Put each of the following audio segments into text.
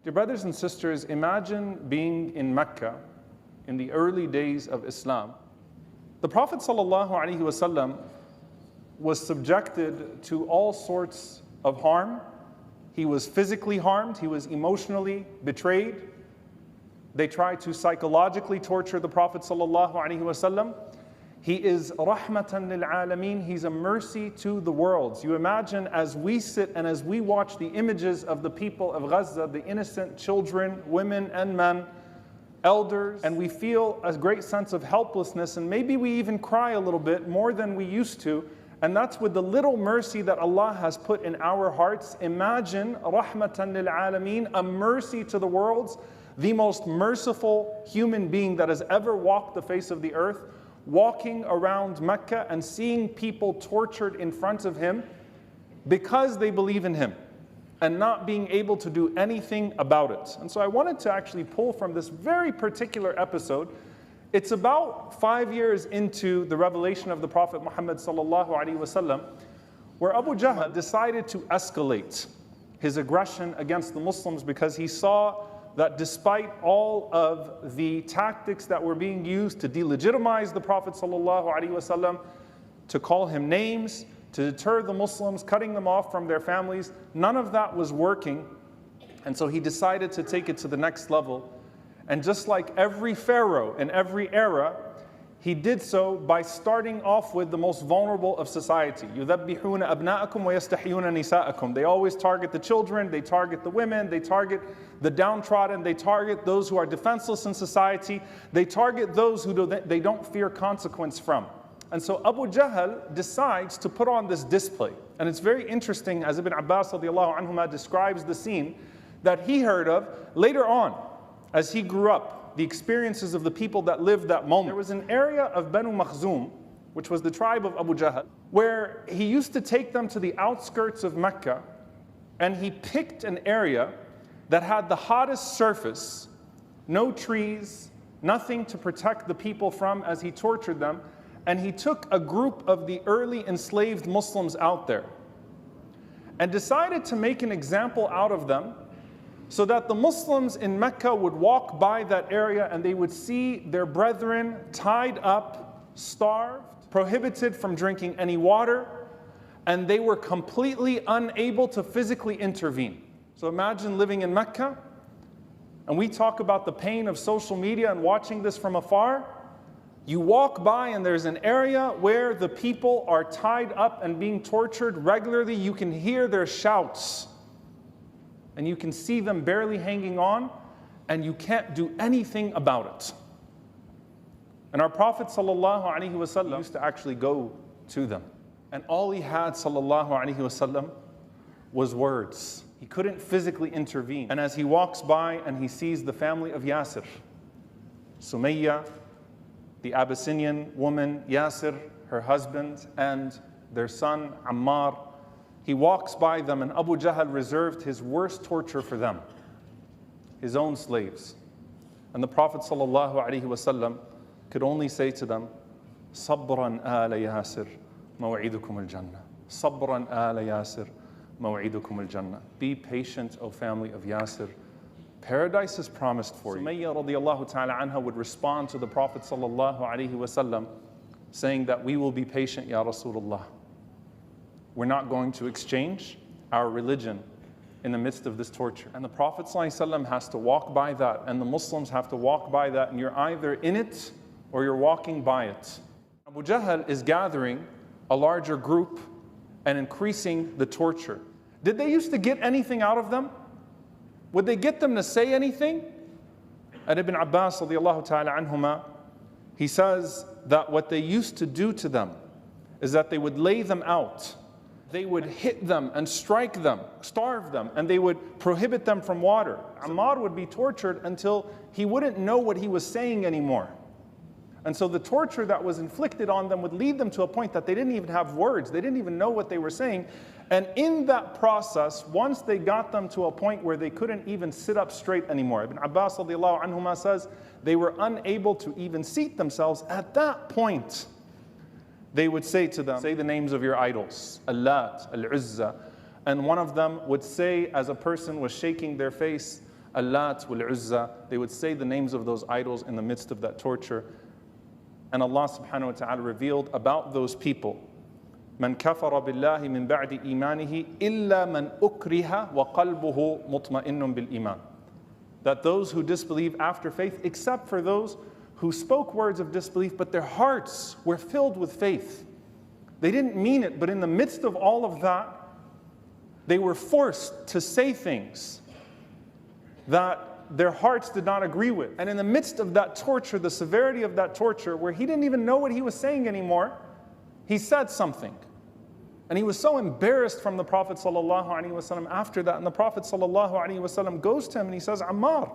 Dear brothers and sisters, imagine being in Mecca in the early days of Islam. The Prophet ﷺ was subjected to all sorts of harm. He was physically harmed, he was emotionally betrayed. They tried to psychologically torture the Prophet ﷺ. He is rahmatan lil alameen, he's a mercy to the worlds. You imagine as we sit and as we watch the images of the people of Gaza, the innocent children, women and men, elders, and we feel a great sense of helplessness, and maybe we even cry a little bit more than we used to, and that's with the little mercy that Allah has put in our hearts. Imagine rahmatan lil alameen, a mercy to the worlds, the most merciful human being that has ever walked the face of the earth, walking around Mecca and seeing people tortured in front of him because they believe in him and not being able to do anything about it. And so I wanted to actually pull from this very particular episode. It's about 5 years into the revelation of the Prophet Muhammad sallallahu alaihi wasallam, where Abu Jahl decided to escalate his aggression against the Muslims because he saw that despite all of the tactics that were being used to delegitimize the Prophet ﷺ, to call him names, to deter the Muslims, cutting them off from their families, none of that was working. And so he decided to take it to the next level. And just like every pharaoh in every era, he did so by starting off with the most vulnerable of society. يُذَبِّحُونَ أَبْنَاءَكُمْ وَيَسْتَحْيُونَ نِسَاءَكُمْ. They always target the children, they target the women, they target the downtrodden, they target those who are defenseless in society, they target those who they don't fear consequence from. And so Abu Jahl decides to put on this display. And it's very interesting, as Ibn Abbas radiallahu anhuma describes the scene that he heard of later on as he grew up, the experiences of the people that lived that moment. There was an area of Banu Makhzum, which was the tribe of Abu Jahl, where he used to take them to the outskirts of Mecca, and he picked an area that had the hottest surface, no trees, nothing to protect the people from as he tortured them, and he took a group of the early enslaved Muslims out there and decided to make an example out of them, so that the Muslims in Mecca would walk by that area and they would see their brethren tied up, starved, prohibited from drinking any water, and they were completely unable to physically intervene. So imagine living in Mecca, and we talk about the pain of social media and watching this from afar. You walk by and there's an area where the people are tied up and being tortured regularly. You can hear their shouts, and you can see them barely hanging on, and you can't do anything about it. And our Prophet ﷺ used to actually go to them. And all he had ﷺ was words. He couldn't physically intervene. And as he walks by and he sees the family of Yasir, Sumayya, the Abyssinian woman Yasir, her husband, and their son Ammar, he walks by them, and Abu Jahl reserved his worst torture for them, his own slaves. And the Prophet ﷺ could only say to them, Sabran ala Yasir, maw'idukum al-Jannah. Sabran ala Yasir, maw'idukum al-Jannah. Be patient, O family of Yasir. Paradise is promised for you. Sumayya radiallahu ta'ala anha would respond to the Prophet ﷺ saying that we will be patient, Ya Rasulullah. We're not going to exchange our religion in the midst of this torture. And the Prophet ﷺ has to walk by that, and the Muslims have to walk by that, and you're either in it or you're walking by it. Abu Jahl is gathering a larger group and increasing the torture. Did they used to get anything out of them? Would they get them to say anything? And Ibn Abbas radiallahu ta'ala anhuma, he says that what they used to do to them is that they would lay them out. They would hit them and strike them, starve them, and they would prohibit them from water. Ammar would be tortured until he wouldn't know what he was saying anymore. And so the torture that was inflicted on them would lead them to a point that they didn't even have words. They didn't even know what they were saying. And in that process, once they got them to a point where they couldn't even sit up straight anymore, Ibn Abbas radiallahu anhuma says they were unable to even seat themselves. At that point, they would say to them, say the names of your idols, Allat, Al-Uzza. And one of them would say, as a person was shaking their face, Allat wal Uzza. They would say the names of those idols in the midst of that torture. And Allah subhanahu wa ta'ala revealed about those people, من كفر بالله من بعد إيمانه إلا من أكره وقلبه مطمئن بالإيمان. That those who disbelieve after faith, except for those who spoke words of disbelief, but their hearts were filled with faith. They didn't mean it, but in the midst of all of that, they were forced to say things that their hearts did not agree with. And in the midst of that torture, the severity of that torture, where he didn't even know what he was saying anymore, he said something. And he was so embarrassed from the Prophet ﷺ after that. And the Prophet ﷺ goes to him and he says, Ammar,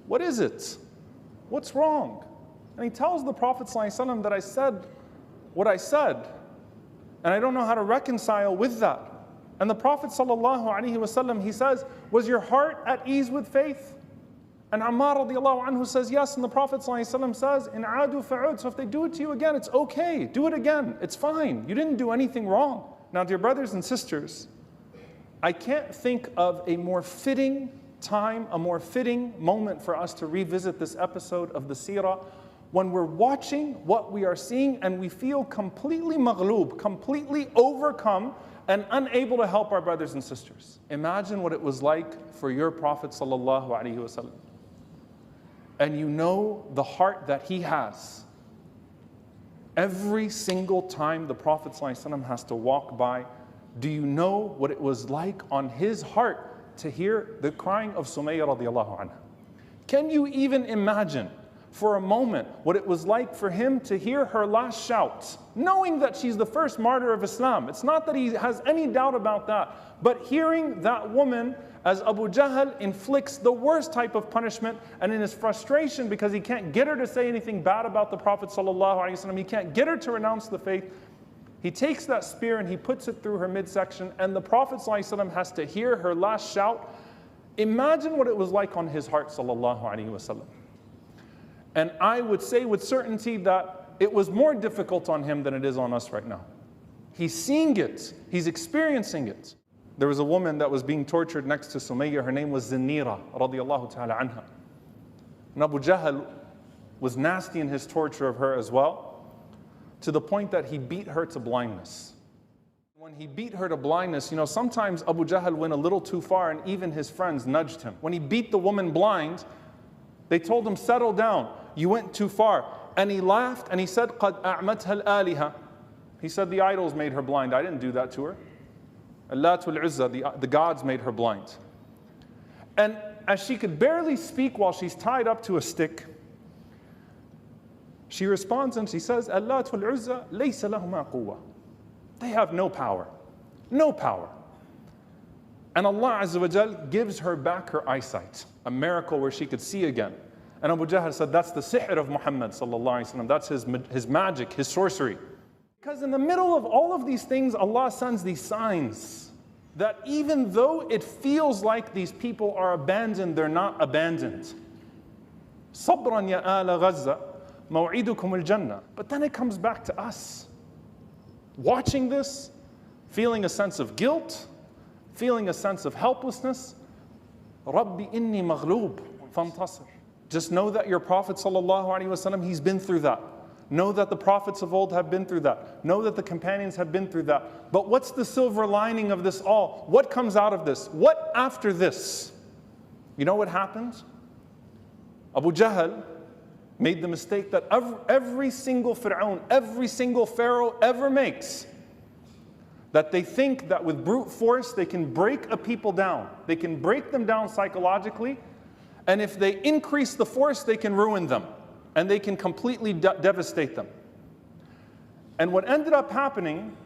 what is it? What's wrong? And he tells the Prophet ﷺ that I said what I said. And I don't know how to reconcile with that. And the Prophet ﷺ, he says, was your heart at ease with faith? And Ammar radiallahu anhu says yes, and the Prophet ﷺ says, in adu fa'ud, so if they do it to you again, it's okay, do it again, it's fine, you didn't do anything wrong. Now dear brothers and sisters, I can't think of a more fitting time, a more fitting moment for us to revisit this episode of the seerah, when we're watching what we are seeing and we feel completely maghloob, completely overcome and unable to help our brothers and sisters. Imagine what it was like for your Prophet sallallahu alaihi wasallam. And you know the heart that he has. Every single time the Prophet ﷺ has to walk by, do you know what it was like on his heart to hear the crying of Sumayya radiallahu anha? Can you even imagine for a moment what it was like for him to hear her last shout, knowing that she's the first martyr of Islam? It's not that he has any doubt about that, but hearing that woman as Abu Jahl inflicts the worst type of punishment, and in his frustration because he can't get her to say anything bad about the Prophet ﷺ, he can't get her to renounce the faith, he takes that spear and he puts it through her midsection, and the Prophet ﷺ has to hear her last shout. Imagine what it was like on his heart ﷺ. And I would say with certainty that it was more difficult on him than it is on us right now. He's seeing it, he's experiencing it. There was a woman that was being tortured next to Sumayya. Her name was Zinira radiallahu ta'ala anha. And Abu Jahl was nasty in his torture of her as well, to the point that he beat her to blindness. When he beat her to blindness, you know, sometimes Abu Jahl went a little too far and even his friends nudged him. When he beat the woman blind, they told him, settle down, you went too far. And he laughed and he said, قَدْ أَعْمَتْهَا الْآلِهَةِ. He said, the idols made her blind, I didn't do that to her. Allat wal Uzza, the gods made her blind. And as she could barely speak while she's tied up to a stick, she responds and she says, Allat wal Uzza, laysa lahuma quwwa. They have no power. No power. And Allah Azza wa Jal gives her back her eyesight, a miracle where she could see again. And Abu Jahl said, that's the sihr of Muhammad sallallahu alaihi wasallam. That's his magic, his sorcery. Because in the middle of all of these things, Allah sends these signs that even though it feels like these people are abandoned, they're not abandoned. Sabran ya ala Gaza, maw'idukum al-jannah. But then it comes back to us. Watching this, feeling a sense of guilt, feeling a sense of helplessness. Rabbi inni maghloob fantasir. Just know that your Prophet sallallahu alaihi wasallam, he's been through that. Know that the prophets of old have been through that. Know that the companions have been through that. But what's the silver lining of this all? What comes out of this? What after this? You know what happens? Abu Jahl made the mistake that every single Fir'aun, every single Pharaoh ever makes. That they think that with brute force they can break a people down. They can break them down psychologically. And if they increase the force, they can ruin them. And they can completely devastate them. And what ended up happening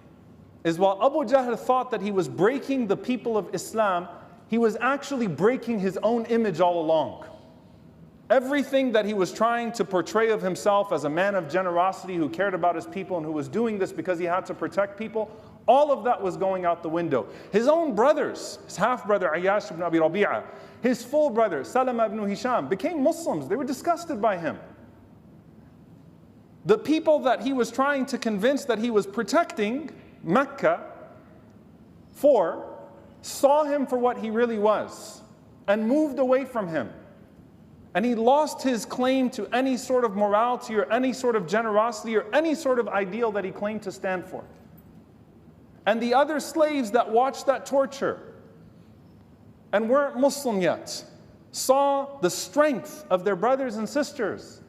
is while Abu Jahl thought that he was breaking the people of Islam, he was actually breaking his own image all along. Everything that he was trying to portray of himself as a man of generosity who cared about his people and who was doing this because he had to protect people, all of that was going out the window. His own brothers, his half-brother Ayyash ibn Abi Rabi'ah, his full brother Salama ibn Hisham became Muslims. They were disgusted by him. The people that he was trying to convince that he was protecting Mecca for saw him for what he really was. and moved away from him. And he lost his claim to any sort of morality or any sort of generosity or any sort of ideal that he claimed to stand for. And the other slaves that watched that torture and weren't Muslim yet saw the strength of their brothers and sisters.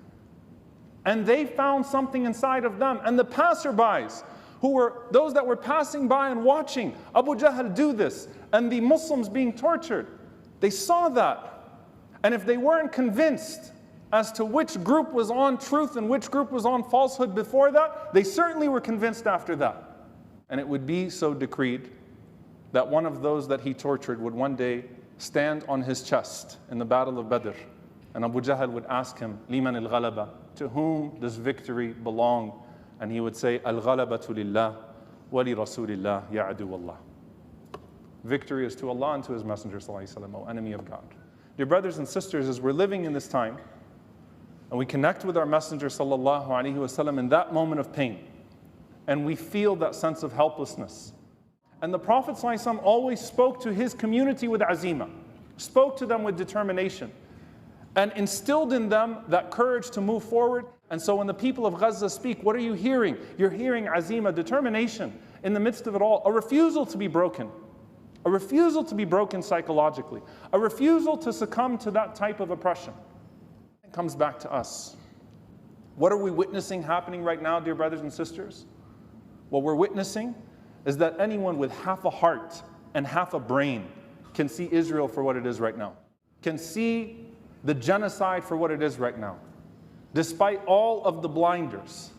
And they found something inside of them. And the passerbys, who were those that were passing by and watching Abu Jahl do this, and the Muslims being tortured, they saw that. And if they weren't convinced as to which group was on truth and which group was on falsehood before that, they certainly were convinced after that. And it would be so decreed that one of those that he tortured would one day stand on his chest in the Battle of Badr. And Abu Jahl would ask him, Liman al-ghalaba, to whom does victory belong? And he would say, Al-ghalabatu lillah wa li rasulillah ya adu Allah. Victory is to Allah and to His Messenger, sallallahu alaihi wasallam, O enemy of God. Dear brothers and sisters, as we're living in this time, and we connect with our Messenger, sallallahu alaihi wasallam, in that moment of pain, and we feel that sense of helplessness. And the Prophet sallallahu alaihi wasallam always spoke to his community with azima, spoke to them with determination, and instilled in them that courage to move forward. And so when the people of Gaza speak, what are you hearing? You're hearing azima, determination, in the midst of it all, a refusal to be broken. A refusal to be broken psychologically. A refusal to succumb to that type of oppression. It comes back to us. What are we witnessing happening right now, dear brothers and sisters? What we're witnessing is that anyone with half a heart and half a brain can see Israel for what it is right now. Can see the genocide for what it is right now. Despite all of the blinders,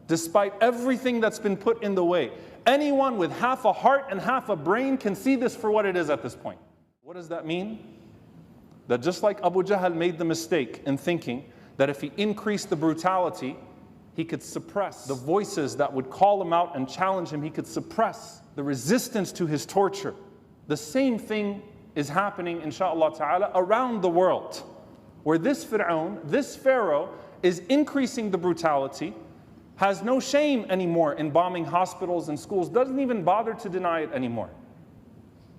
despite everything that's been put in the way, anyone with half a heart and half a brain can see this for what it is at this point. What does that mean? That just like Abu Jahl made the mistake in thinking that if he increased the brutality, he could suppress the voices that would call him out and challenge him. He could suppress the resistance to his torture. The same thing is happening, inshaAllah ta'ala, around the world, where this Fir'aun, this Pharaoh, is increasing the brutality, has no shame anymore in bombing hospitals and schools, doesn't even bother to deny it anymore.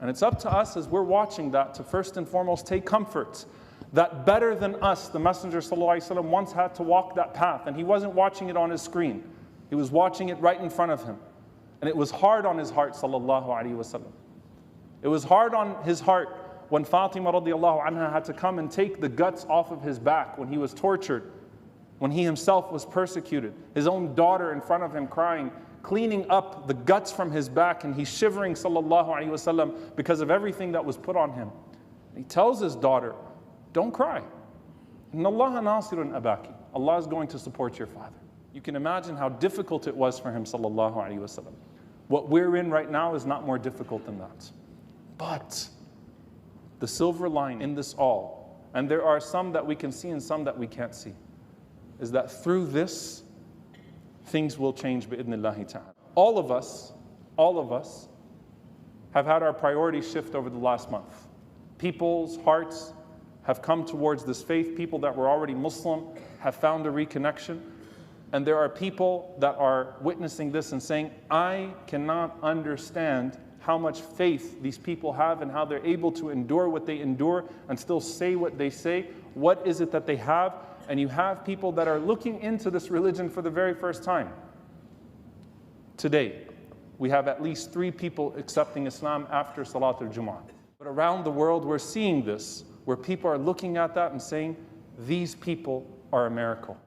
And it's up to us as we're watching that to first and foremost take comfort that better than us, the Messenger ﷺ once had to walk that path, and he wasn't watching it on his screen. He was watching it right in front of him. And it was hard on his heart, sallallahu alaihi wasallam. It was hard on his heart when Fatima radiallahu anha had to come and take the guts off of his back when he was tortured, when he himself was persecuted, his own daughter in front of him crying, cleaning up the guts from his back, and he's shivering, sallallahu alaihi wasallam, because of everything that was put on him. He tells his daughter, don't cry. Inna Allaha nasirun abaki. Allah is going to support your father. You can imagine how difficult it was for him, sallallahu alaihi wasallam. What we're in right now is not more difficult than that. But the silver line in this all, and there are some that we can see and some that we can't see, is that through this, things will change bi'idhnillahi ta'ala. All of us have had our priorities shift over the last month. People's hearts have come towards this faith. People that were already Muslim have found a reconnection. And there are people that are witnessing this and saying, I cannot understand how much faith these people have and how they're able to endure what they endure and still say what they say. What is it that they have? And you have people that are looking into this religion for the very first time. Today, we have at least 3 people accepting Islam after Salat al-Jumu'ah. But around the world, we're seeing this, where people are looking at that and saying, these people are a miracle.